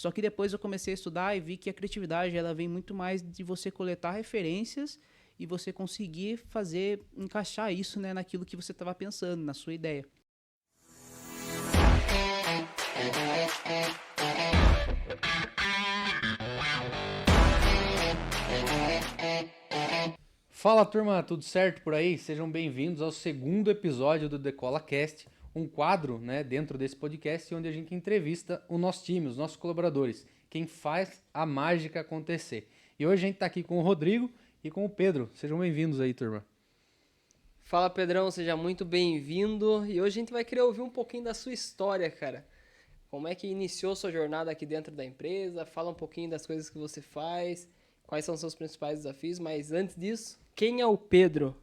Só que depois eu comecei a estudar e vi que a criatividade ela vem muito mais de você coletar referências e você conseguir fazer, encaixar isso, né, naquilo que você estava pensando, na sua ideia. Fala turma, tudo certo por aí? Sejam bem-vindos ao segundo episódio do Decola Cast, um quadro, né, dentro desse podcast onde a gente entrevista o nosso time, os nossos colaboradores, quem faz a mágica acontecer. E hoje a gente está aqui com o Rodrigo e com o Pedro. Sejam bem-vindos aí, turma. Fala Pedrão, seja muito bem-vindo. E hoje a gente vai querer ouvir um pouquinho da sua história, cara. Como é que iniciou sua jornada aqui dentro da empresa? Fala um pouquinho das coisas que você faz, quais são os seus principais desafios. Mas antes disso, quem é o Pedro?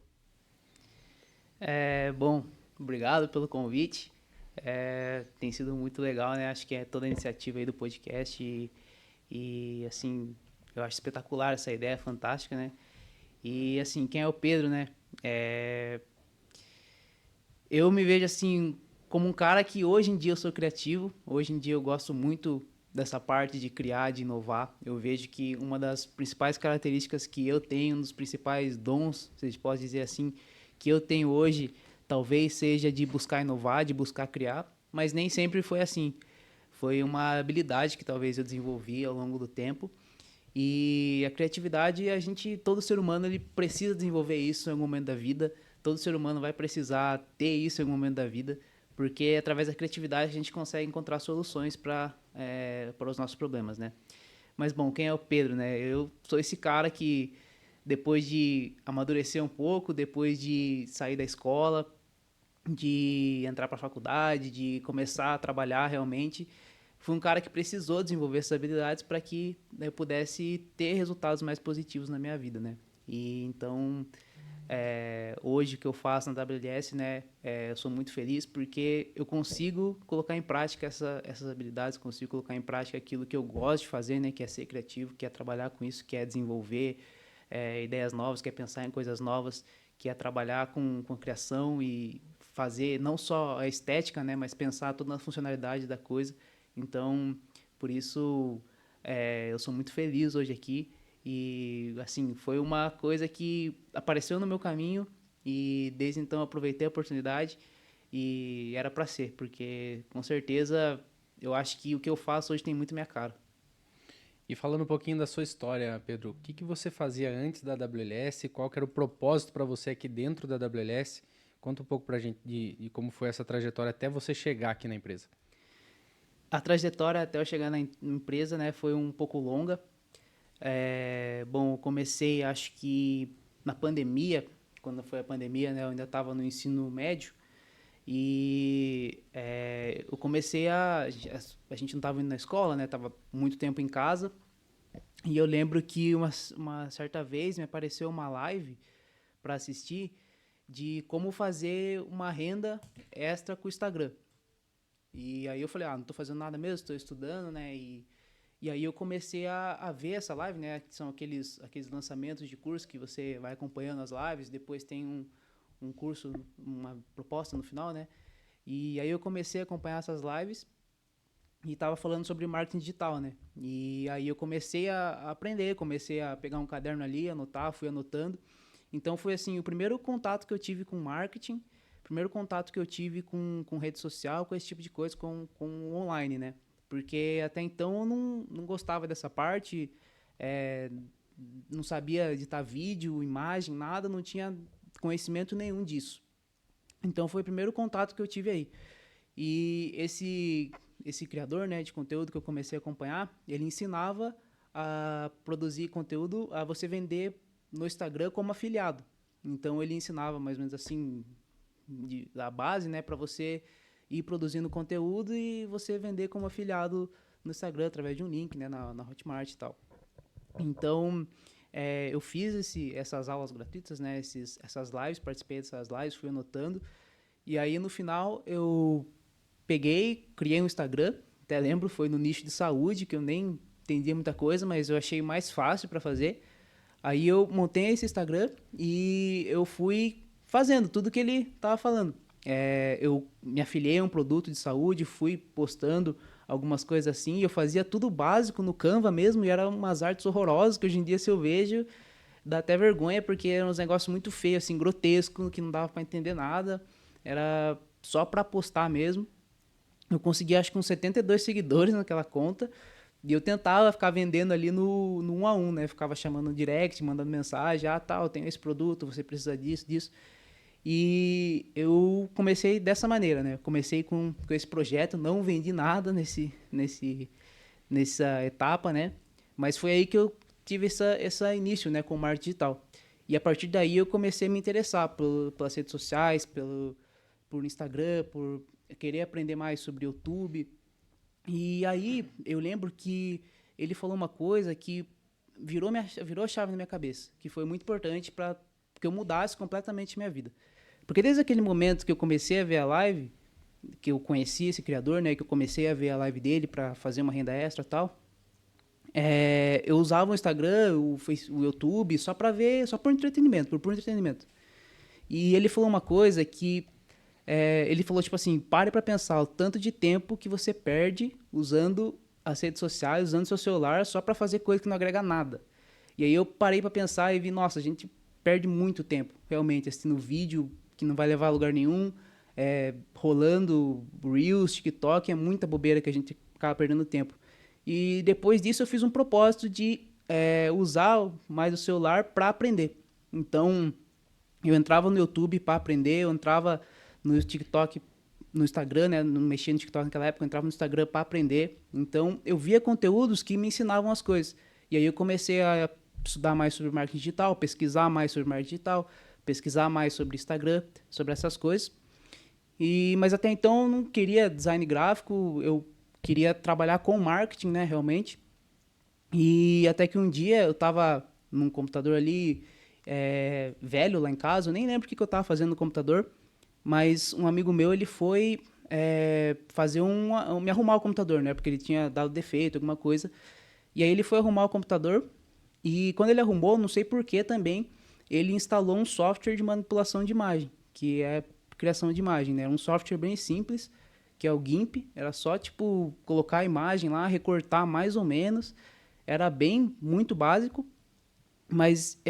Bom, obrigado pelo convite. Tem sido muito legal, né? Acho que é toda a iniciativa aí do podcast assim, eu acho espetacular essa ideia, fantástica, né? E, assim, quem é o Pedro, né? Eu me vejo, assim, como um cara que hoje em dia eu sou criativo, hoje em dia eu gosto muito dessa parte de criar, de inovar. Eu vejo que uma das principais características que eu tenho, um dos principais dons, se a gente pode dizer assim, que eu tenho hoje, talvez seja de buscar inovar, de buscar criar, mas nem sempre foi assim. Foi uma habilidade que talvez eu desenvolvi ao longo do tempo. E a criatividade, todo ser humano, ele precisa desenvolver isso em algum momento da vida. Todo ser humano vai precisar ter isso em algum momento da vida, porque através da criatividade a gente consegue encontrar soluções para os nossos problemas, né? Mas bom, quem é o Pedro, né? Eu sou esse cara que depois de amadurecer um pouco, depois de sair da escola, de entrar para a faculdade, de começar a trabalhar realmente, fui um cara que precisou desenvolver essas habilidades para que, né, eu pudesse ter resultados mais positivos na minha vida, né? E então, hoje o que eu faço na WLS, né, eu sou muito feliz porque eu consigo colocar em prática essas habilidades, consigo colocar em prática aquilo que eu gosto de fazer, né, que é ser criativo, que é trabalhar com isso, que é desenvolver ideias novas, que é pensar em coisas novas, que é trabalhar com criação e fazer não só a estética, né, mas pensar toda a funcionalidade da coisa. Então, por isso, eu sou muito feliz hoje aqui. E, assim, foi uma coisa que apareceu no meu caminho e desde então eu aproveitei a oportunidade e era para ser, porque com certeza eu acho que o que eu faço hoje tem muito minha cara. E falando um pouquinho da sua história, Pedro, o que você fazia antes da WLS? Qual que era o propósito para você aqui dentro da WLS? Conta um pouco para a gente de como foi essa trajetória até você chegar aqui na empresa. A trajetória até eu chegar na empresa, né, foi um pouco longa. Bom, eu comecei, acho que na pandemia, quando foi a pandemia, né, eu ainda estava no ensino médio e eu comecei a gente não estava indo na escola, né, tava muito tempo em casa e eu lembro que uma certa vez me apareceu uma live para assistir de como fazer uma renda extra com o Instagram. E aí eu falei, não tô fazendo nada mesmo, estou estudando, né? E aí eu comecei a ver essa live, né? Que são aqueles lançamentos de curso que você vai acompanhando as lives, depois tem um curso, uma proposta no final, né? E aí eu comecei a acompanhar essas lives e estava falando sobre marketing digital, né? E aí eu comecei a aprender, comecei a pegar um caderno ali, anotar, fui anotando. Então foi assim, o primeiro contato que eu tive com marketing, primeiro contato que eu tive com rede social, com esse tipo de coisa, com online, né? Porque até então eu não gostava dessa parte, é, não sabia editar vídeo, imagem, nada, não tinha conhecimento nenhum disso. Então foi o primeiro contato que eu tive aí. E esse criador, né, de conteúdo que eu comecei a acompanhar, ele ensinava a produzir conteúdo, a você vender no Instagram como afiliado. Então ele ensinava mais ou menos assim da base, né, para você ir produzindo conteúdo e você vender como afiliado no Instagram através de um link, né, na Hotmart e tal. Então, eu fiz essas aulas gratuitas, né, essas lives, participei dessas lives, fui anotando. E aí, no final, eu peguei, criei um Instagram, até lembro, foi no nicho de saúde, que eu nem entendia muita coisa, mas eu achei mais fácil para fazer. Aí eu montei esse Instagram e eu fui fazendo tudo que ele estava falando. Eu me afiliei a um produto de saúde, fui postando algumas coisas assim. Eu fazia tudo básico no Canva mesmo e eram umas artes horrorosas que hoje em dia, se eu vejo, dá até vergonha, porque eram uns negócios muito feios, assim, grotesco, que não dava para entender nada. Era só para postar mesmo. Eu consegui, acho que uns 72 seguidores naquela conta. E eu tentava ficar vendendo ali no 1 a 1, né? Ficava chamando no direct, mandando mensagem, tal, eu tenho esse produto, você precisa disso, disso. E eu comecei dessa maneira, né? Comecei com esse projeto, não vendi nada nessa etapa, né? Mas foi aí que eu tive essa início, né, com o marketing digital. E a partir daí eu comecei a me interessar pelas redes sociais, por Instagram, por querer aprender mais sobre YouTube. E aí eu lembro que ele falou uma coisa que virou a chave na minha cabeça, que foi muito importante para que eu mudasse completamente minha vida. Porque desde aquele momento que eu comecei a ver a live, que eu conheci esse criador, né, que eu comecei a ver a live dele para fazer uma renda extra e tal, eu usava o Instagram, o YouTube só para ver, só por entretenimento, por entretenimento. E ele falou uma coisa que ele falou tipo assim, pare para pensar o tanto de tempo que você perde usando as redes sociais, usando seu celular só para fazer coisa que não agrega nada. E aí eu parei para pensar e vi, nossa, a gente perde muito tempo, realmente, assistindo vídeo que não vai levar a lugar nenhum, rolando Reels, TikTok, é muita bobeira que a gente acaba perdendo tempo. E depois disso eu fiz um propósito de usar mais o celular para aprender. Então, eu entrava no YouTube para aprender, eu entrava no TikTok, no Instagram, né? Não mexia no TikTok naquela época, eu entrava no Instagram para aprender. Então, eu via conteúdos que me ensinavam as coisas. E aí eu comecei a estudar mais sobre marketing digital, pesquisar mais sobre marketing digital, pesquisar mais sobre Instagram, sobre essas coisas. Mas até então eu não queria design gráfico, eu queria trabalhar com marketing, né, realmente. E até que um dia eu estava num computador ali, velho lá em casa, eu nem lembro o que eu estava fazendo no computador, mas um amigo meu, ele foi fazer me arrumar o computador, né, porque ele tinha dado defeito, alguma coisa. E aí ele foi arrumar o computador e quando ele arrumou, não sei por que também, ele instalou um software de manipulação de imagem, que é criação de imagem, né? Um software bem simples, que é o GIMP, era só tipo colocar a imagem lá, recortar mais ou menos, era bem muito básico, mas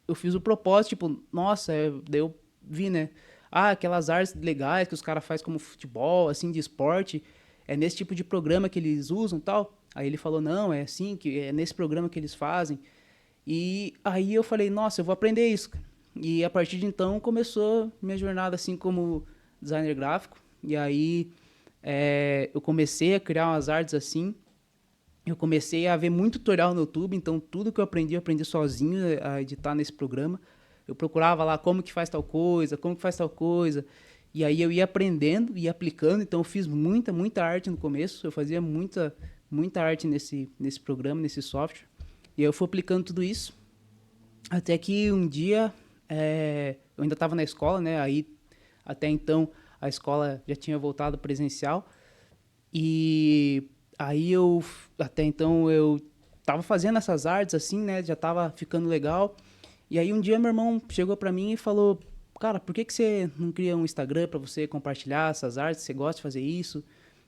eu fiz o propósito, tipo, nossa, daí eu vi, né? Aquelas artes legais que os caras fazem como futebol, assim, de esporte, é nesse tipo de programa que eles usam e tal. Aí ele falou, não, é assim, que é nesse programa que eles fazem. E aí eu falei, nossa, eu vou aprender isso. E a partir de então começou minha jornada assim como designer gráfico. E aí eu comecei a criar umas artes assim. Eu comecei a ver muito tutorial no YouTube, então tudo que eu aprendi sozinho a editar nesse programa. Eu procurava lá como que faz tal coisa, como que faz tal coisa. E aí eu ia aprendendo e aplicando, então eu fiz muita arte no começo. Eu fazia muita arte nesse programa, nesse software. E eu fui aplicando tudo isso. Até que um dia, eu ainda estava na escola, né? Aí, até então, a escola já tinha voltado presencial. E aí até então, eu estava fazendo essas artes assim, né? Já estava ficando legal. E aí um dia meu irmão chegou para mim e falou, cara, por que você não cria um Instagram para você compartilhar essas artes? Você gosta de fazer isso?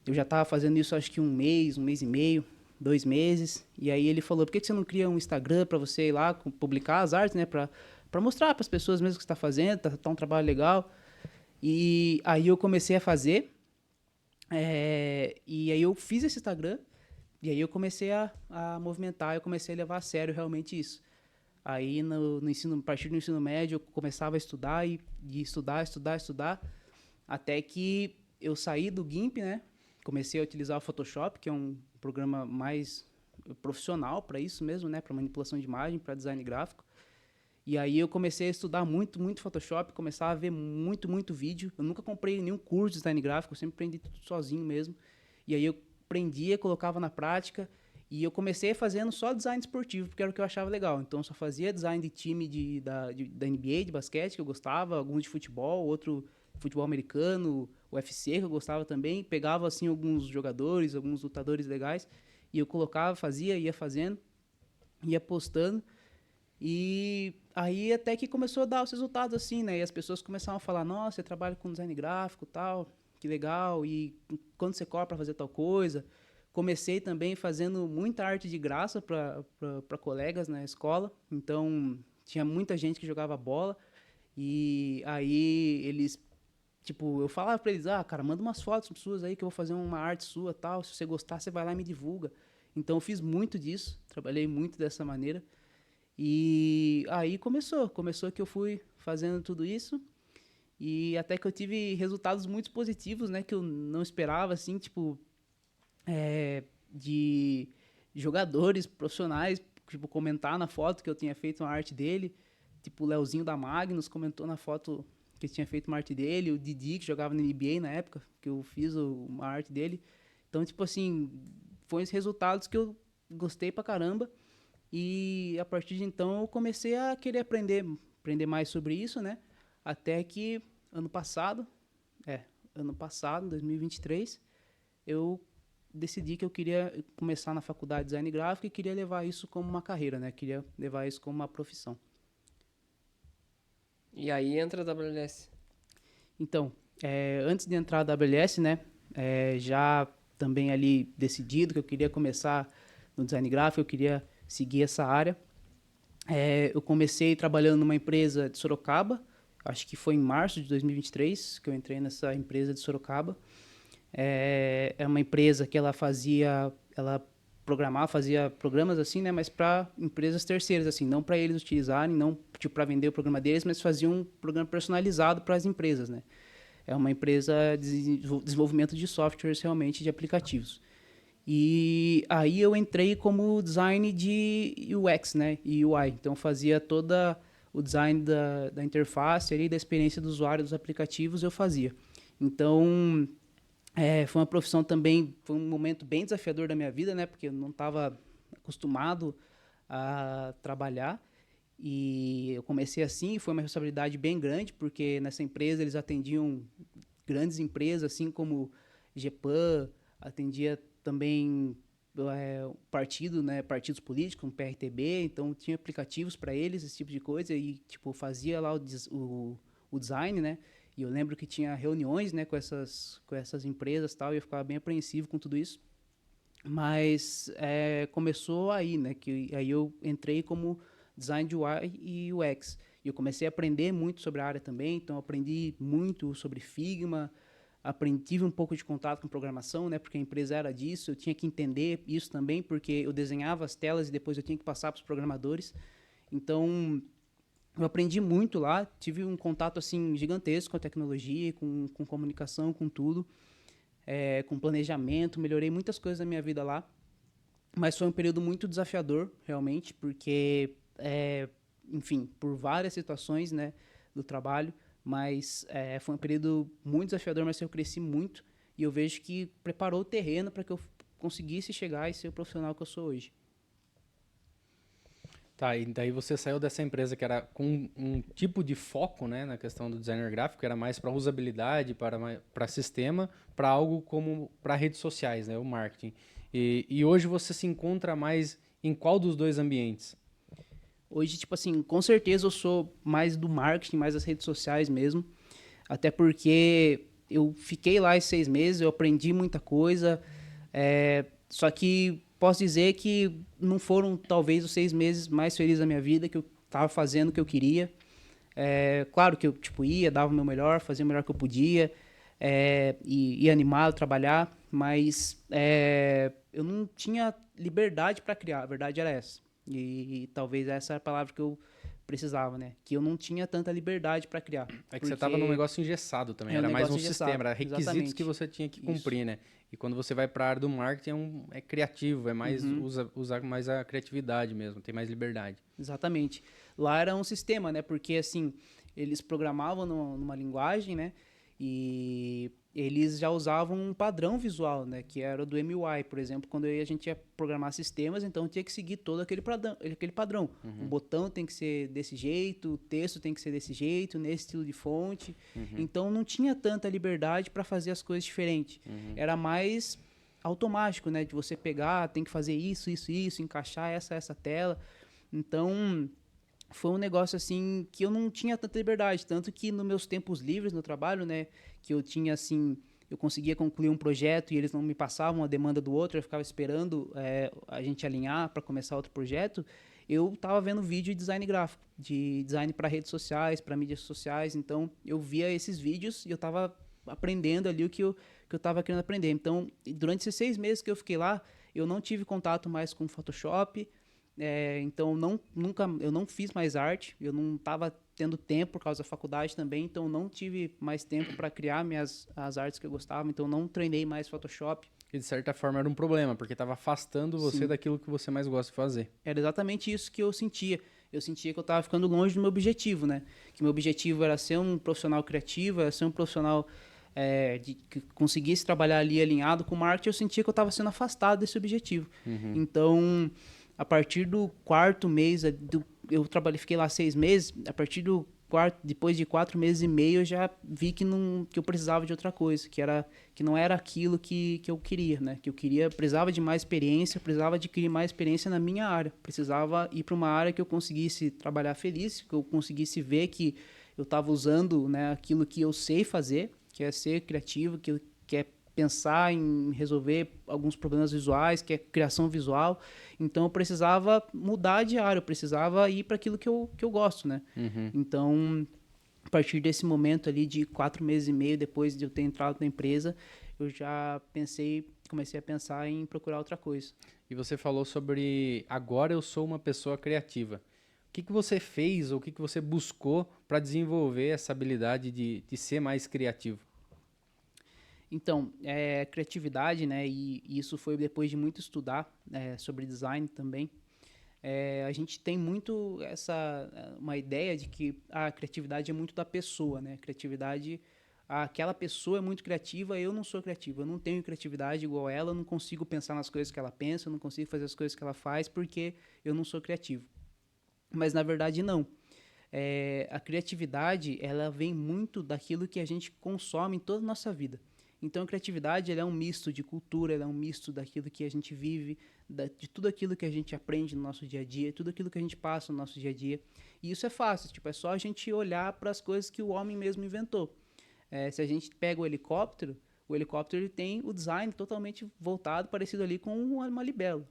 Eu já estava fazendo isso acho que um mês e meio, 2 meses. E aí ele falou, por que você não cria um Instagram para você ir lá publicar as artes, né? Para mostrar para as pessoas mesmo que você está fazendo, tá um trabalho legal. E aí eu comecei a fazer. E aí eu fiz esse Instagram. E aí eu comecei a movimentar, eu comecei a levar a sério realmente isso. Aí a partir do ensino médio eu começava a estudar e estudar, até que eu saí do GIMP, né? Comecei a utilizar o Photoshop, que é um programa mais profissional para isso mesmo, né? Para manipulação de imagem, para design gráfico. E aí eu comecei a estudar muito Photoshop, começava a ver muito vídeo. Eu nunca comprei nenhum curso de design gráfico, eu sempre aprendi tudo sozinho mesmo. E aí eu aprendia, colocava na prática. E eu comecei fazendo só design esportivo, porque era o que eu achava legal. Então, eu só fazia design de time da NBA, de basquete, que eu gostava, alguns de futebol, outro futebol americano, UFC, que eu gostava também. Pegava, assim, alguns jogadores, alguns lutadores legais, e eu colocava, ia fazendo, ia postando. E aí até que começou a dar os resultados, assim, né? E as pessoas começavam a falar, nossa, você trabalha com design gráfico e tal, que legal, e quando você cobra para fazer tal coisa. Comecei também fazendo muita arte de graça para colegas na escola, então tinha muita gente que jogava bola, e aí eles, tipo, eu falava para eles, cara, manda umas fotos suas aí que eu vou fazer uma arte sua, tal, se você gostar, você vai lá e me divulga. Então eu fiz muito disso, trabalhei muito dessa maneira, e aí começou que eu fui fazendo tudo isso, e até que eu tive resultados muito positivos, né, que eu não esperava, assim, tipo, de jogadores profissionais, tipo, comentar na foto que eu tinha feito uma arte dele, tipo, o Leozinho da Magnus comentou na foto que eu tinha feito uma arte dele, o Didi, que jogava na NBA na época, que eu fiz uma arte dele. Então, tipo assim, foram os resultados que eu gostei pra caramba, e a partir de então eu comecei a querer aprender mais sobre isso, né? Até que ano passado, 2023, eu decidi que eu queria começar na faculdade de design gráfico e queria levar isso como uma carreira, né? Queria levar isso como uma profissão. E aí entra a WLS. Então, antes de entrar na WLS, né? Já também ali decidido que eu queria começar no design gráfico, eu queria seguir essa área. Eu comecei trabalhando numa empresa de Sorocaba, acho que foi em março de 2023 que eu entrei nessa empresa de Sorocaba. É uma empresa que ela fazia programas assim, né, mas para empresas terceiras, assim, não para eles utilizarem, não tipo para vender o programa deles, mas fazia um programa personalizado para as empresas, né. É uma empresa de desenvolvimento de softwares realmente, de aplicativos. E aí eu entrei como design de UX, né, e UI. Então fazia toda o design da interface ali, da experiência do usuário dos aplicativos, eu fazia. Então foi uma profissão também, foi um momento bem desafiador da minha vida, né? Porque eu não estava acostumado a trabalhar. E eu comecei assim, foi uma responsabilidade bem grande, porque nessa empresa eles atendiam grandes empresas, assim como GPAN, atendia também partido, né, partidos políticos, um PRTB, então tinha aplicativos para eles, esse tipo de coisa, e tipo, fazia lá o design, né? E eu lembro que tinha reuniões, né, com essas empresas e tal, e eu ficava bem apreensivo com tudo isso. Mas começou aí, né, que aí eu entrei como design de UI e UX. E eu comecei a aprender muito sobre a área também, então aprendi muito sobre Figma, tive um pouco de contato com programação, né, porque a empresa era disso, eu tinha que entender isso também, porque eu desenhava as telas e depois eu tinha que passar para os programadores. Então, eu aprendi muito lá, tive um contato assim gigantesco com a tecnologia, com comunicação, com tudo, com planejamento, melhorei muitas coisas na minha vida lá, mas foi um período muito desafiador, realmente, porque, enfim, por várias situações, né, do trabalho, mas foi um período muito desafiador, mas eu cresci muito e eu vejo que preparou o terreno para que eu conseguisse chegar e ser o profissional que eu sou hoje. Tá, e daí você saiu dessa empresa que era com um tipo de foco, né, na questão do designer gráfico, que era mais para usabilidade, para sistema, para algo como para redes sociais, né, o marketing. E hoje você se encontra mais em qual dos dois ambientes? Hoje, tipo assim, com certeza eu sou mais do marketing, mais das redes sociais mesmo, até porque eu fiquei lá esses 6 meses, eu aprendi muita coisa, só que posso dizer que não foram talvez os 6 meses mais felizes da minha vida, que eu estava fazendo o que eu queria. Claro que eu tipo, dava o meu melhor, fazia o melhor que eu podia, e ia animado a trabalhar, mas eu não tinha liberdade para criar, a verdade era essa. E talvez essa era a palavra que eu precisava, né? Que eu não tinha tanta liberdade para criar. É que você estava num negócio engessado também, era mais um sistema, era requisitos exatamente. que você tinha que cumprir, né? E quando você vai para a área do marketing é criativo, é mais usar mais a criatividade mesmo, tem mais liberdade. Exatamente. Lá era um sistema, né? Porque assim, eles programavam numa linguagem, né? E eles já usavam um padrão visual, né? Que era o do MUI, por exemplo, quando a gente ia programar sistemas, então tinha que seguir todo aquele padrão. O botão tem que ser desse jeito, o texto tem que ser desse jeito, nesse estilo de fonte. Então não tinha tanta liberdade para fazer as coisas diferentes. Era mais automático, né? De você pegar, tem que fazer isso, encaixar essa tela. Então, foi um negócio assim que eu não tinha tanta liberdade, tanto que nos meus tempos livres no trabalho, né, que eu tinha assim eu conseguia concluir um projeto e eles não me passavam a demanda do outro, eu ficava esperando a gente alinhar para começar outro projeto, eu estava vendo vídeo de design gráfico, de design para redes sociais, para mídias sociais, então eu via esses vídeos e eu estava aprendendo ali o que eu estava querendo aprender. Então, durante esses 6 meses que eu fiquei lá, eu não tive contato mais com Photoshop, então eu não fiz mais arte, eu não estava tendo tempo por causa da faculdade também, então não tive mais tempo para criar as artes que eu gostava, então não treinei mais Photoshop. E de certa forma era um problema, porque estava afastando você Sim. daquilo que você mais gosta de fazer. Era exatamente isso que eu sentia. Eu sentia que eu estava ficando longe do meu objetivo, né? Que meu objetivo era ser um profissional criativo, era ser um profissional que conseguisse trabalhar ali alinhado com marketing. Eu sentia que eu estava sendo afastado desse objetivo. Então, a partir do 4º mês, fiquei lá 6 meses, a partir do depois de 4 meses e meio, eu já vi que eu precisava de outra coisa, que não era aquilo que eu queria, né? Que eu precisava de mais experiência, precisava adquirir mais experiência na minha área, precisava ir para uma área que eu conseguisse trabalhar feliz, que eu conseguisse ver que eu estava usando, né, aquilo que eu sei fazer, que é ser criativo, que é pensar em resolver alguns problemas visuais, que é criação visual. Então eu precisava mudar de área, eu precisava ir para aquilo que eu gosto, né? Então, a partir desse momento ali de 4 meses e meio depois de eu ter entrado na empresa, eu já comecei a pensar em procurar outra coisa. E você falou sobre agora eu sou uma pessoa criativa. O que você fez ou o que você buscou para desenvolver essa habilidade de ser mais criativo? Então, criatividade, né? E isso foi depois de muito estudar sobre design também. A gente tem muito uma ideia de que a criatividade é muito da pessoa, né? Aquela pessoa é muito criativa, eu não sou criativo, eu não tenho criatividade igual ela, eu não consigo pensar nas coisas que ela pensa, eu não consigo fazer as coisas que ela faz porque eu não sou criativo. Mas na verdade não. A criatividade, ela vem muito daquilo que a gente consome em toda a nossa vida. Então a criatividade ela é um misto de cultura, ela é um misto daquilo que a gente vive, de tudo aquilo que a gente aprende no nosso dia a dia, tudo aquilo que a gente passa no nosso dia a dia. E isso é fácil, é só a gente olhar para as coisas que o homem mesmo inventou. Se a gente pega o helicóptero ele tem o design totalmente voltado, parecido ali com uma libelo.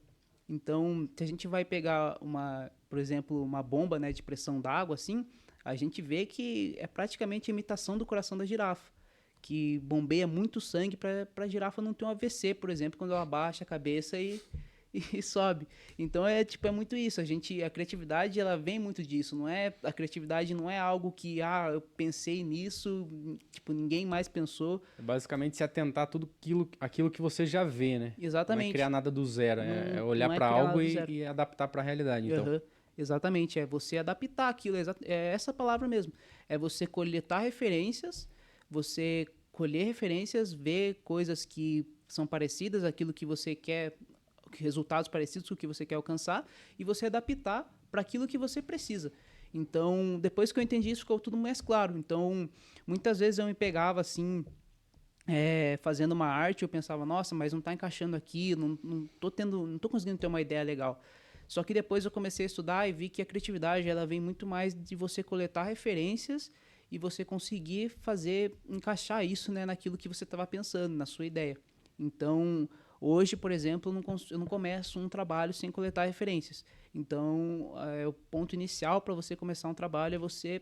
Então, se a gente vai pegar por exemplo, uma bomba, né, de pressão d'água, assim, a gente vê que é praticamente a imitação do coração da girafa, que bombeia muito sangue para a girafa não ter um AVC, por exemplo, quando ela abaixa a cabeça e sobe. Então é muito isso. A criatividade ela vem muito disso. A criatividade não é algo que eu pensei nisso, ninguém mais pensou. É basicamente se atentar a tudo aquilo que você já vê, né? Exatamente. Não é criar nada do zero, é olhar para algo e adaptar para a realidade. Então. Exatamente, é você adaptar aquilo, é essa palavra mesmo. É você coletar referências, você colher referências, ver coisas que são parecidas àquilo que você quer, resultados parecidos com o que você quer alcançar, e você adaptar para aquilo que você precisa. Então, depois que eu entendi isso, ficou tudo mais claro. Então, muitas vezes eu me pegava assim, fazendo uma arte, eu pensava, nossa, mas não está encaixando aqui, não tô conseguindo ter uma ideia legal. Só que depois eu comecei a estudar e vi que a criatividade ela vem muito mais de você coletar referências e você conseguir encaixar isso, né, naquilo que você estava pensando, na sua ideia. Então, hoje, por exemplo, eu não começo um trabalho sem coletar referências. Então, o ponto inicial para você começar um trabalho é você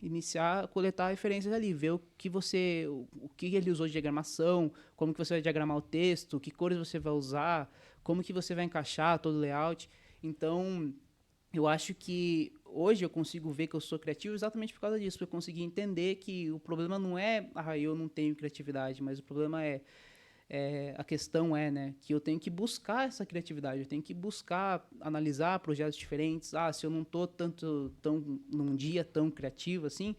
iniciar a coletar referências ali, ver o que ele usou de diagramação, como que você vai diagramar o texto, que cores você vai usar, como que você vai encaixar todo o layout. Então, eu acho que hoje eu consigo ver que eu sou criativo exatamente por causa disso, porque eu consegui entender que o problema não é, eu não tenho criatividade, mas o problema a questão né, que eu tenho que buscar essa criatividade, eu tenho que buscar analisar projetos diferentes. Se eu não estou num dia tão criativo assim,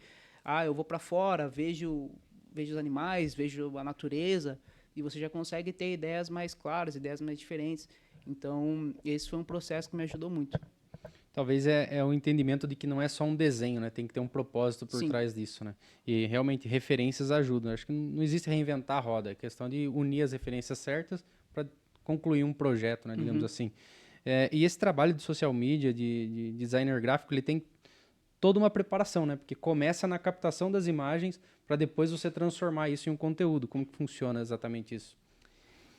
eu vou para fora, vejo os animais, vejo a natureza, e você já consegue ter ideias mais claras, ideias mais diferentes. Então, esse foi um processo que me ajudou muito. Talvez é o entendimento de que não é só um desenho, né? Tem que ter um propósito por trás disso, né? E realmente referências ajudam. Acho que não existe reinventar a roda, é questão de unir as referências certas para concluir um projeto, né? Digamos assim. E esse trabalho de social media, de designer gráfico, ele tem toda uma preparação, né? Porque começa na captação das imagens para depois você transformar isso em um conteúdo. Como que funciona exatamente isso?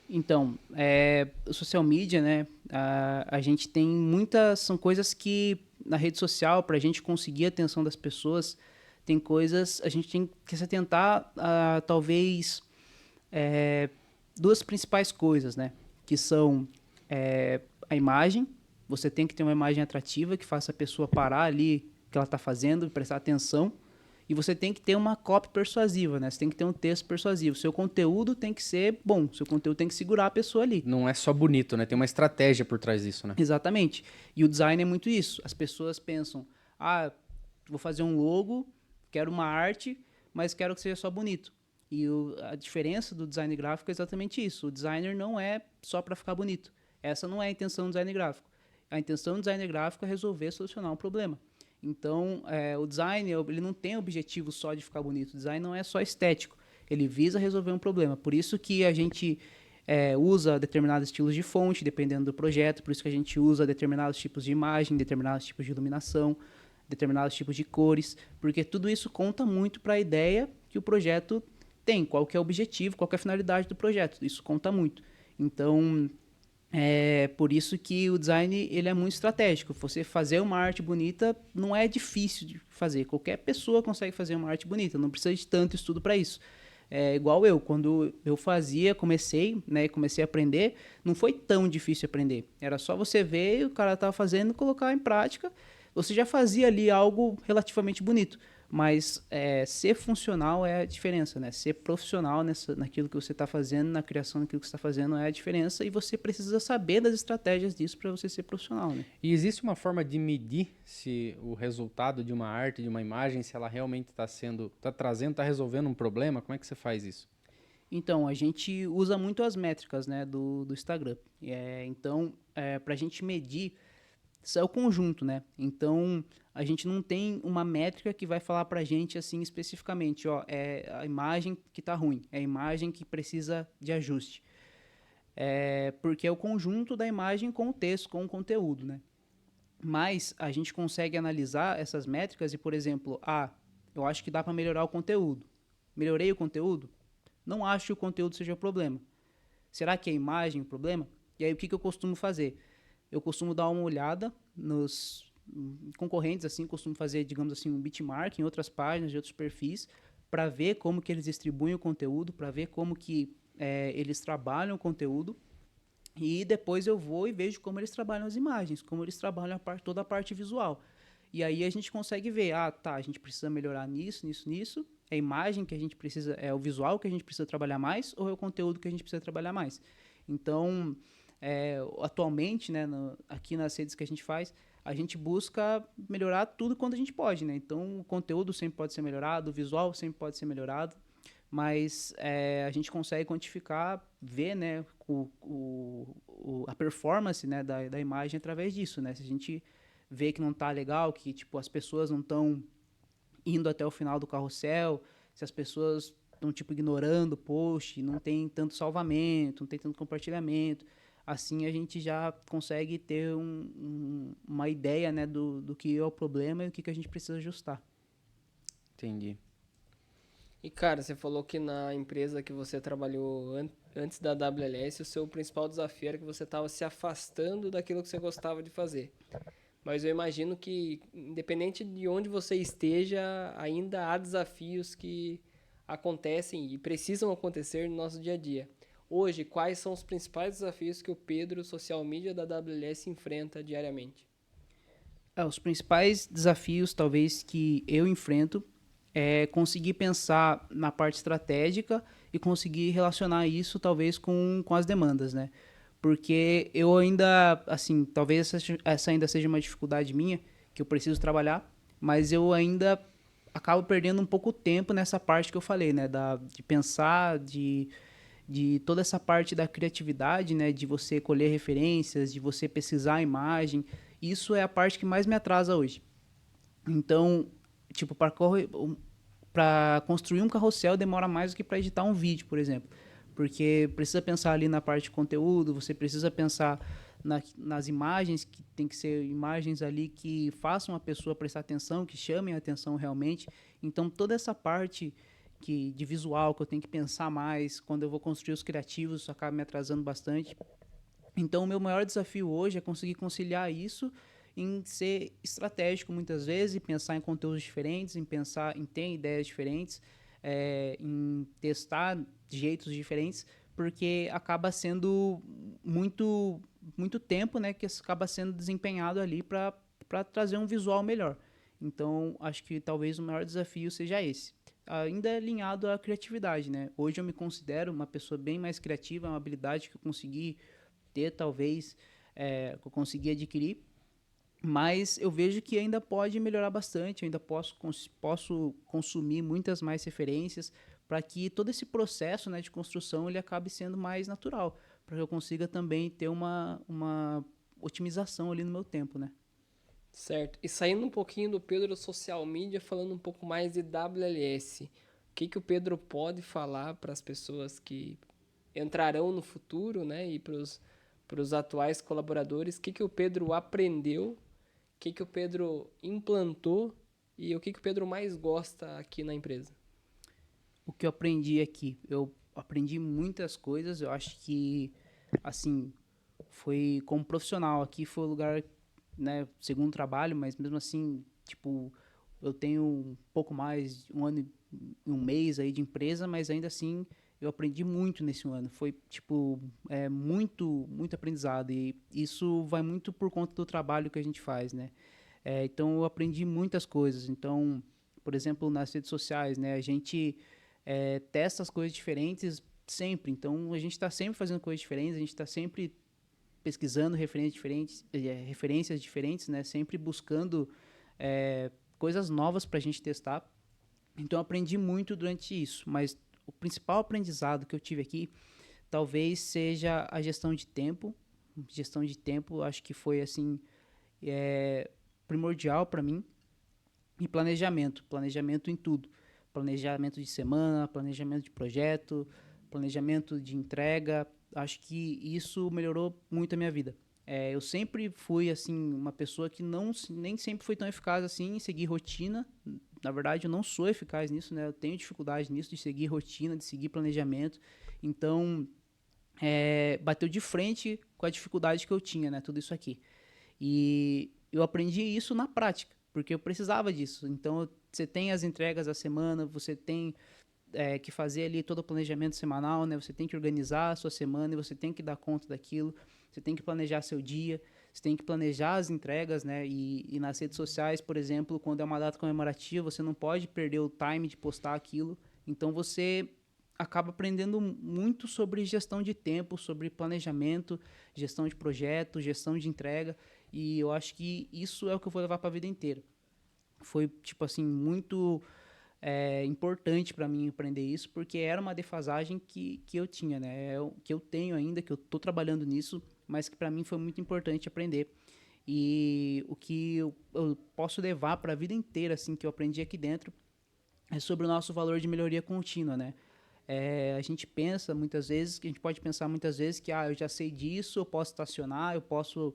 Então, o social media, né? A gente tem são coisas que na rede social, para a gente conseguir a atenção das pessoas, tem coisas, a gente tem que se atentar a talvez duas principais coisas, né? Que são a imagem. Você tem que ter uma imagem atrativa que faça a pessoa parar ali o que ela está fazendo, prestar atenção. E você tem que ter uma copy persuasiva, né? Você tem que ter um texto persuasivo. Seu conteúdo tem que ser bom, seu conteúdo tem que segurar a pessoa ali. Não é só bonito, né? Tem uma estratégia por trás disso, né? Exatamente. E o design é muito isso. As pessoas pensam, vou fazer um logo, quero uma arte, mas quero que seja só bonito. E a diferença do design gráfico é exatamente isso. O designer não é só para ficar bonito. Essa não é a intenção do design gráfico. A intenção do design gráfico é resolver, solucionar um problema. Então, o design ele não tem objetivo só de ficar bonito. O design não é só estético. Ele visa resolver um problema. Por isso que a gente usa determinados estilos de fonte, dependendo do projeto. Por isso que a gente usa determinados tipos de imagem, determinados tipos de iluminação, determinados tipos de cores. Porque tudo isso conta muito para a ideia que o projeto tem. Qual que é o objetivo, qual que é a finalidade do projeto. Isso conta muito. Então, por isso que o design ele é muito estratégico. Você fazer uma arte bonita não é difícil de fazer. Qualquer pessoa consegue fazer uma arte bonita. Não precisa de tanto estudo para isso. Igual quando eu comecei a aprender, não foi tão difícil aprender. Era só você ver o cara estava fazendo, colocar em prática. Você já fazia ali algo relativamente bonito. Mas ser funcional é a diferença, né? Ser profissional naquilo que você está fazendo, na criação daquilo que você está fazendo é a diferença, e você precisa saber das estratégias disso para você ser profissional, né? E existe uma forma de medir se o resultado de uma arte, de uma imagem, se ela realmente está resolvendo um problema? Como é que você faz isso? Então, a gente usa muito as métricas, né, do Instagram. Então, para a gente medir, isso é o conjunto, né? Então, a gente não tem uma métrica que vai falar pra gente, assim, especificamente, é a imagem que tá ruim, é a imagem que precisa de ajuste. Porque é o conjunto da imagem com o texto, com o conteúdo, né? Mas a gente consegue analisar essas métricas e, por exemplo, eu acho que dá para melhorar o conteúdo. Melhorei o conteúdo? Não acho que o conteúdo seja o problema. Será que é a imagem o problema? E aí, o que eu costumo fazer? Eu costumo dar uma olhada nos concorrentes, assim, costumo fazer, digamos assim, um benchmark em outras páginas, de outros perfis, para ver como que eles distribuem o conteúdo, para ver como que eles trabalham o conteúdo, e depois eu vou e vejo como eles trabalham as imagens, como eles trabalham toda a parte visual. E aí a gente consegue ver, a gente precisa melhorar nisso, nisso, nisso, é a imagem que a gente precisa, é o visual que a gente precisa trabalhar mais, ou é o conteúdo que a gente precisa trabalhar mais. Então, atualmente, né, aqui nas redes que a gente faz, a gente busca melhorar tudo quando a gente pode, né? Então, o conteúdo sempre pode ser melhorado, o visual sempre pode ser melhorado, mas a gente consegue quantificar, ver, né, a performance, né, da imagem através disso, né? Se a gente vê que não está legal, que tipo, as pessoas não estão indo até o final do carrossel, se as pessoas estão tipo, ignorando o post, não tem tanto salvamento, não tem tanto compartilhamento, assim a gente já consegue ter uma ideia, né, do que é o problema e o que a gente precisa ajustar. Entendi. E, cara, você falou que na empresa que você trabalhou antes da WLS, o seu principal desafio era que você estava se afastando daquilo que você gostava de fazer. Mas eu imagino que, independente de onde você esteja, ainda há desafios que acontecem e precisam acontecer no nosso dia a dia. Hoje, quais são os principais desafios que o Pedro, social media da WLS, enfrenta diariamente? Os principais desafios, talvez, que eu enfrento é conseguir pensar na parte estratégica e conseguir relacionar isso, talvez, com as demandas, né? Porque eu ainda, assim, talvez essa ainda seja uma dificuldade minha, que eu preciso trabalhar, mas eu ainda acabo perdendo um pouco tempo nessa parte que eu falei, né? De pensar, de toda essa parte da criatividade, né? De você colher referências, de você pesquisar a imagem. Isso é a parte que mais me atrasa hoje. Então, tipo, para construir um carrossel demora mais do que para editar um vídeo, por exemplo. Porque precisa pensar ali na parte de conteúdo, você precisa pensar nas imagens, que tem que ser imagens ali que façam a pessoa prestar atenção, que chamem a atenção realmente. Então, toda essa parte de visual que eu tenho que pensar mais, quando eu vou construir os criativos, isso acaba me atrasando bastante. Então, o meu maior desafio hoje é conseguir conciliar isso em ser estratégico muitas vezes, em pensar em conteúdos diferentes, em ter ideias diferentes, em testar jeitos diferentes, porque acaba sendo muito tempo, né, que acaba sendo desempenhado ali para trazer um visual melhor. Então, acho que talvez o maior desafio seja esse. Ainda alinhado à criatividade, né? Hoje eu me considero uma pessoa bem mais criativa, é uma habilidade que eu consegui ter, talvez, que eu consegui adquirir, mas eu vejo que ainda pode melhorar bastante, eu ainda posso consumir muitas mais referências para que todo esse processo, né, de construção ele acabe sendo mais natural, para que eu consiga também ter uma otimização ali no meu tempo, né? Certo. E saindo um pouquinho do Pedro social media, falando um pouco mais de WLS. O que o Pedro pode falar para as pessoas que entrarão no futuro, né? E para os atuais colaboradores, o que o Pedro aprendeu, o que o Pedro implantou e o que o Pedro mais gosta aqui na empresa? O que eu aprendi aqui? Eu aprendi muitas coisas, eu acho que, assim, foi como profissional, aqui foi o lugar, né, segundo trabalho, mas mesmo assim, tipo, eu tenho um pouco mais, um ano e um mês aí de empresa, mas ainda assim eu aprendi muito nesse ano. Foi, tipo, muito aprendizado e isso vai muito por conta do trabalho que a gente faz, né? Então eu aprendi muitas coisas. Então, por exemplo, nas redes sociais, né, a gente testa as coisas diferentes sempre. Então a gente está sempre fazendo coisas diferentes, a gente está sempre pesquisando referências diferentes, né? Sempre buscando coisas novas para a gente testar. Então, eu aprendi muito durante isso, mas o principal aprendizado que eu tive aqui talvez seja a gestão de tempo. Gestão de tempo, acho que foi assim primordial para mim. E planejamento em tudo. Planejamento de semana, planejamento de projeto, planejamento de entrega. Acho que isso melhorou muito a minha vida. Eu sempre fui assim uma pessoa que nem sempre foi tão eficaz assim em seguir rotina. Na verdade, eu não sou eficaz nisso, né? Eu tenho dificuldade nisso de seguir rotina, de seguir planejamento. Então, bateu de frente com a dificuldade que eu tinha, né? Tudo isso aqui. E eu aprendi isso na prática, porque eu precisava disso. Então, você tem as entregas da semana, você tem que fazer ali todo o planejamento semanal, né? Você tem que organizar a sua semana e você tem que dar conta daquilo. Você tem que planejar seu dia, você tem que planejar as entregas, né? E nas redes sociais, por exemplo, quando é uma data comemorativa, você não pode perder o time de postar aquilo. Então, você acaba aprendendo muito sobre gestão de tempo, sobre planejamento, gestão de projeto, gestão de entrega. E eu acho que isso é o que eu vou levar para a vida inteira. Foi, tipo assim, muito importante para mim aprender isso, porque era uma defasagem que eu tinha, né? Que eu tenho ainda, que eu estou trabalhando nisso, mas que para mim foi muito importante aprender. E o que eu posso levar para a vida inteira, assim, que eu aprendi aqui dentro, é sobre o nosso valor de melhoria contínua, né? A gente pensa muitas vezes, que a gente pode pensar muitas vezes que eu já sei disso, eu posso estacionar, eu posso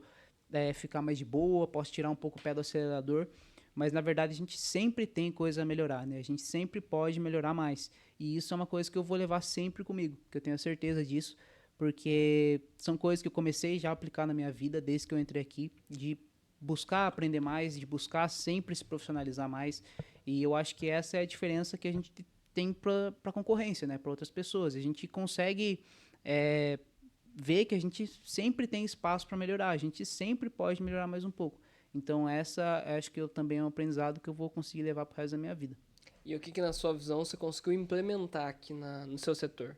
ficar mais de boa, posso tirar um pouco o pé do acelerador, mas na verdade a gente sempre tem coisa a melhorar, né? A gente sempre pode melhorar mais. E isso é uma coisa que eu vou levar sempre comigo, que eu tenho certeza disso, porque são coisas que eu comecei já a aplicar na minha vida desde que eu entrei aqui, de buscar aprender mais, de buscar sempre se profissionalizar mais. E eu acho que essa é a diferença que a gente tem para a concorrência, né? Para outras pessoas. A gente consegue ver que a gente sempre tem espaço para melhorar, a gente sempre pode melhorar mais um pouco. Então, essa acho que também é um aprendizado que eu vou conseguir levar para o resto da minha vida. E o que na sua visão, você conseguiu implementar aqui no seu setor?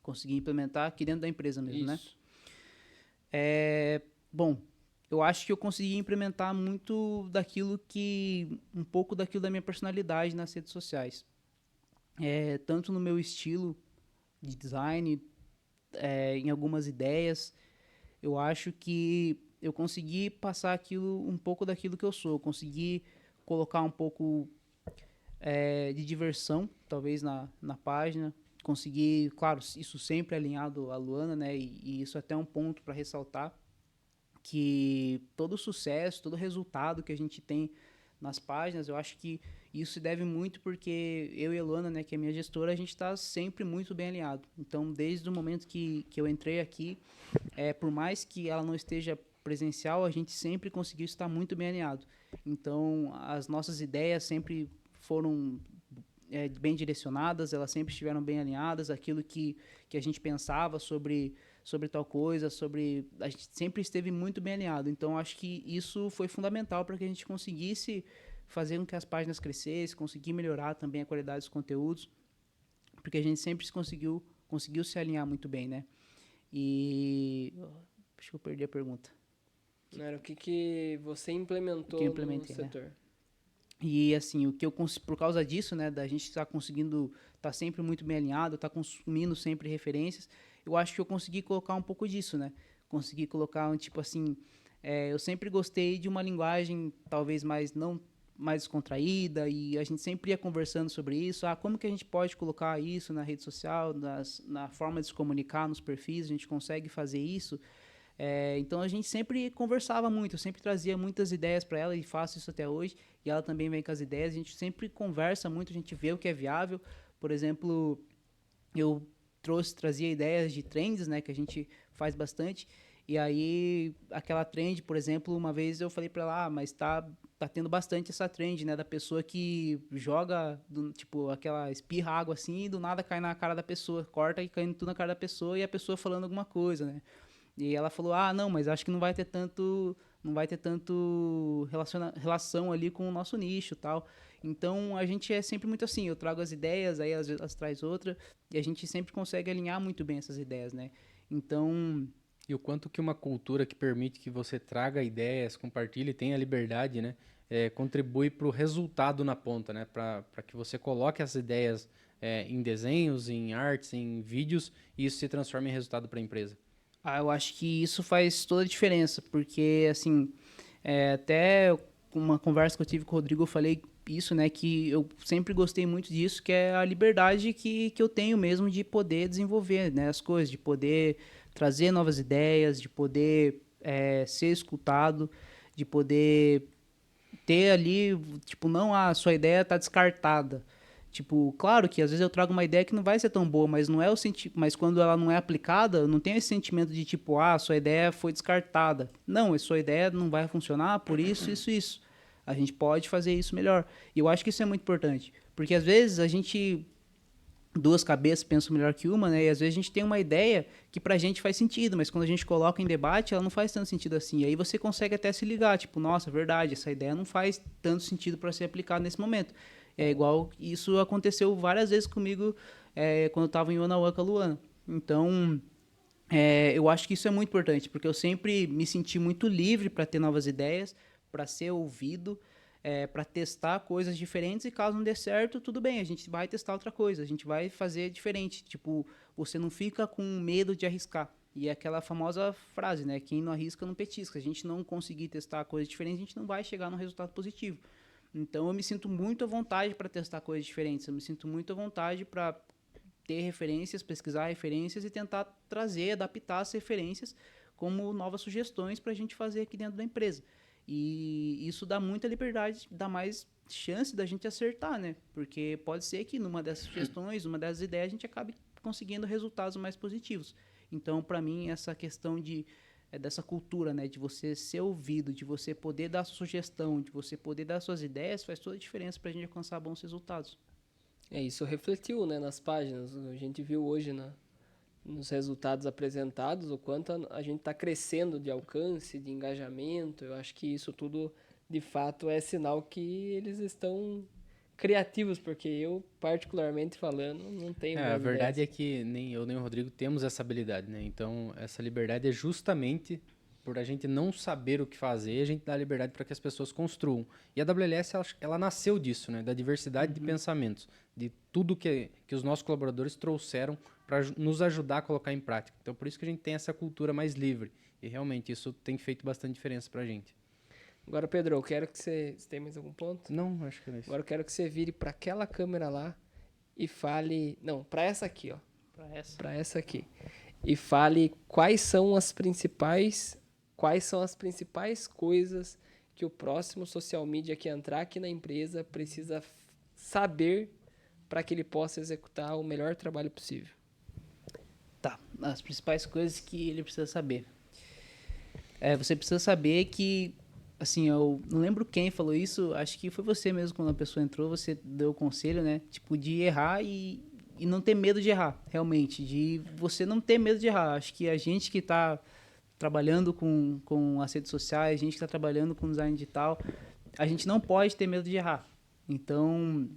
Conseguir implementar aqui dentro da empresa mesmo, né? Isso. Bom, eu acho que eu consegui implementar um pouco daquilo da minha personalidade nas redes sociais. Tanto no meu estilo de design, em algumas ideias, eu acho que eu consegui passar um pouco daquilo que eu sou. Eu consegui colocar um pouco de diversão, talvez, na página. Consegui, claro, isso sempre alinhado à Luana, né? E isso até é um ponto para ressaltar. que todo o sucesso, todo o resultado que a gente tem nas páginas, eu acho que isso se deve muito porque eu e a Luana, né, que é minha gestora, a gente está sempre muito bem alinhado. Então, desde o momento que eu entrei aqui, por mais que ela não esteja presencial, a gente sempre conseguiu estar muito bem alinhado. Então, as nossas ideias sempre foram bem direcionadas, elas sempre estiveram bem alinhadas, aquilo que a gente pensava sobre tal coisa, a gente sempre esteve muito bem alinhado. Então, acho que isso foi fundamental para que a gente conseguisse fazer com que as páginas crescessem, conseguir melhorar também a qualidade dos conteúdos, porque a gente sempre conseguiu se alinhar muito bem, né? E acho que eu perdi a pergunta. Não era o que você implementou no setor. E assim, por causa disso, né, da gente estar conseguindo estar sempre muito bem alinhado, estar consumindo sempre referências, eu acho que eu consegui colocar um pouco disso, né? Consegui colocar um tipo assim, eu sempre gostei de uma linguagem talvez não mais descontraída, e a gente sempre ia conversando sobre isso. Como que a gente pode colocar isso na rede social, na forma de se comunicar, nos perfis, a gente consegue fazer isso? Então a gente sempre conversava muito, eu sempre trazia muitas ideias para ela e faço isso até hoje, e ela também vem com as ideias, a gente sempre conversa muito, a gente vê o que é viável. Por exemplo, eu trazia ideias de trends, né, que a gente faz bastante, e aí aquela trend, por exemplo, uma vez eu falei para ela, mas tá tendo bastante essa trend, né, da pessoa que joga, tipo, aquela espirra água assim, e do nada cai na cara da pessoa, corta e cai tudo na cara da pessoa, e a pessoa falando alguma coisa, né. E ela falou, não, mas acho que não vai ter tanto relação ali com o nosso nicho e tal. Então, a gente é sempre muito assim, eu trago as ideias, aí elas traz outra, e a gente sempre consegue alinhar muito bem essas ideias, né? Então... E o quanto que uma cultura que permite que você traga ideias, compartilhe, tenha liberdade, né? Contribui para o resultado na ponta, né? Para que você coloque as ideias em desenhos, em artes, em vídeos, e isso se transforme em resultado para a empresa. Eu acho que isso faz toda a diferença, porque, assim, até uma conversa que eu tive com o Rodrigo, eu falei isso, né, que eu sempre gostei muito disso, que é a liberdade que eu tenho mesmo de poder desenvolver, né, as coisas, de poder trazer novas ideias, de poder ser escutado, de poder ter ali, tipo, não, a sua ideia está descartada. Tipo, claro que às vezes eu trago uma ideia que não vai ser tão boa, mas não é mas quando ela não é aplicada, não tem esse sentimento de tipo, sua ideia foi descartada. Não, a sua ideia não vai funcionar por isso, isso, isso. A gente pode fazer isso melhor. E eu acho que isso é muito importante, porque às vezes a gente duas cabeças pensam melhor que uma, né? E às vezes a gente tem uma ideia que pra gente faz sentido, mas quando a gente coloca em debate, ela não faz tanto sentido assim. E aí você consegue até se ligar, tipo, nossa, verdade, essa ideia não faz tanto sentido para ser aplicada nesse momento. É igual isso aconteceu várias vezes comigo quando eu estava em Unaua com a Luana. Então, eu acho que isso é muito importante, porque eu sempre me senti muito livre para ter novas ideias, para ser ouvido, para testar coisas diferentes, e caso não dê certo, tudo bem, a gente vai testar outra coisa, a gente vai fazer diferente. Tipo, você não fica com medo de arriscar. E é aquela famosa frase, né? Quem não arrisca não petisca. Se a gente não conseguir testar coisas diferentes, a gente não vai chegar num resultado positivo. Então, eu me sinto muito à vontade para testar coisas diferentes. Eu me sinto muito à vontade para ter referências, pesquisar referências e tentar trazer, adaptar as referências como novas sugestões para a gente fazer aqui dentro da empresa. E isso dá muita liberdade, dá mais chance da gente acertar, né? Porque pode ser que numa dessas sugestões, uma dessas ideias, a gente acabe conseguindo resultados mais positivos. Então, para mim, essa questão dessa cultura, né, de você ser ouvido, de você poder dar sua sugestão, de você poder dar suas ideias, faz toda a diferença para a gente alcançar bons resultados. Isso refletiu, né, nas páginas. A gente viu hoje nos resultados apresentados o quanto a gente está crescendo de alcance, de engajamento. Eu acho que isso tudo, de fato, é sinal que eles estão criativos, porque eu, particularmente falando, não tenho A verdade ideias. é que nem eu nem o Rodrigo temos essa habilidade, né? Então, essa liberdade é justamente por a gente não saber o que fazer, a gente dá liberdade para que as pessoas construam. E a WLS, ela nasceu disso, né? Da diversidade de pensamentos, de tudo que os nossos colaboradores trouxeram para nos ajudar a colocar em prática. Então, por isso que a gente tem essa cultura mais livre. E realmente isso tem feito bastante diferença para a gente. Agora, Pedro, eu quero que você tem mais algum ponto? Não, acho que é isso. Agora eu quero que você vire para aquela câmera lá e fale... Não, para essa aqui, ó. Para essa aqui. E fale quais são as principais quais são as principais coisas que o próximo social media que entrar aqui na empresa precisa saber para que ele possa executar o melhor trabalho possível. Tá, as principais coisas que ele precisa saber. Você precisa saber que, assim, eu não lembro quem falou isso, acho que foi você mesmo, quando a pessoa entrou, você deu o conselho, né? Tipo, de errar e não ter medo de errar, realmente, de você não ter medo de errar. Acho que a gente que está trabalhando com as redes sociais, a gente que está trabalhando com design digital, a gente não pode ter medo de errar. Então,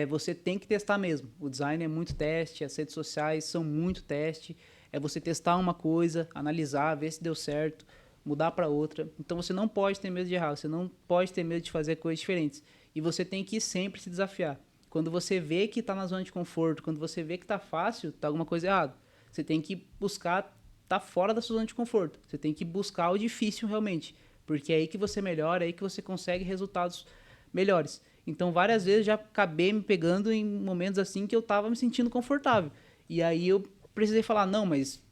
você tem que testar mesmo. O design é muito teste, as redes sociais são muito teste. É você testar uma coisa, analisar, ver se deu certo, mudar para outra. Então, você não pode ter medo de errar, você não pode ter medo de fazer coisas diferentes. E você tem que sempre se desafiar. Quando você vê que está na zona de conforto, quando você vê que está fácil, está alguma coisa errada. Você tem que buscar estar fora da sua zona de conforto. Você tem que buscar o difícil realmente, porque é aí que você melhora, é aí que você consegue resultados melhores. Então, várias vezes já acabei me pegando em momentos assim que eu estava me sentindo confortável. E aí eu precisei falar, não, mas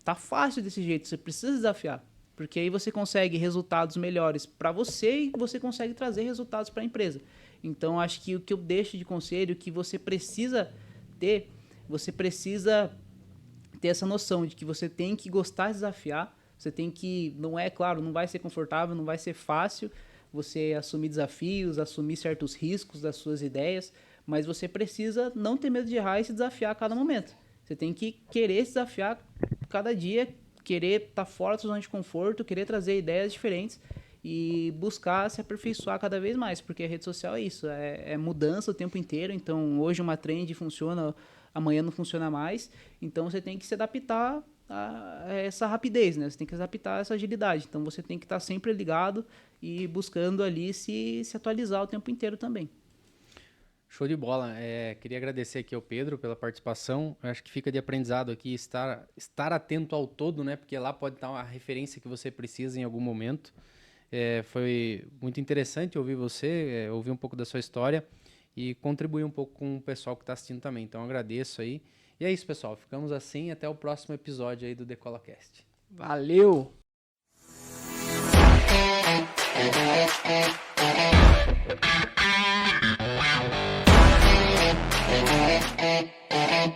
tá fácil desse jeito, você precisa desafiar. Porque aí você consegue resultados melhores para você e você consegue trazer resultados para a empresa. Então, acho que o que eu deixo de conselho, que você precisa ter essa noção de que você tem que gostar de desafiar, você tem que, claro, não vai ser confortável, não vai ser fácil você assumir desafios, assumir certos riscos das suas ideias, mas você precisa não ter medo de errar e se desafiar a cada momento. Você tem que querer se desafiar cada dia, querer estar fora da sua zona de conforto, querer trazer ideias diferentes e buscar se aperfeiçoar cada vez mais, porque a rede social é isso, é mudança o tempo inteiro. Então, hoje uma trend funciona, amanhã não funciona mais. Então, você tem que se adaptar a essa rapidez, né? Você tem que se adaptar a essa agilidade. Então, você tem que estar sempre ligado e buscando ali se atualizar o tempo inteiro também. Show de bola. Queria agradecer aqui ao Pedro pela participação. Eu acho que fica de aprendizado aqui estar atento ao todo, né? Porque lá pode estar uma referência que você precisa em algum momento. Foi muito interessante ouvir você, ouvir um pouco da sua história e contribuir um pouco com o pessoal que está assistindo também. então agradeço aí. E é isso, pessoal, ficamos assim, até o próximo episódio aí do DecolaCast. Valeu!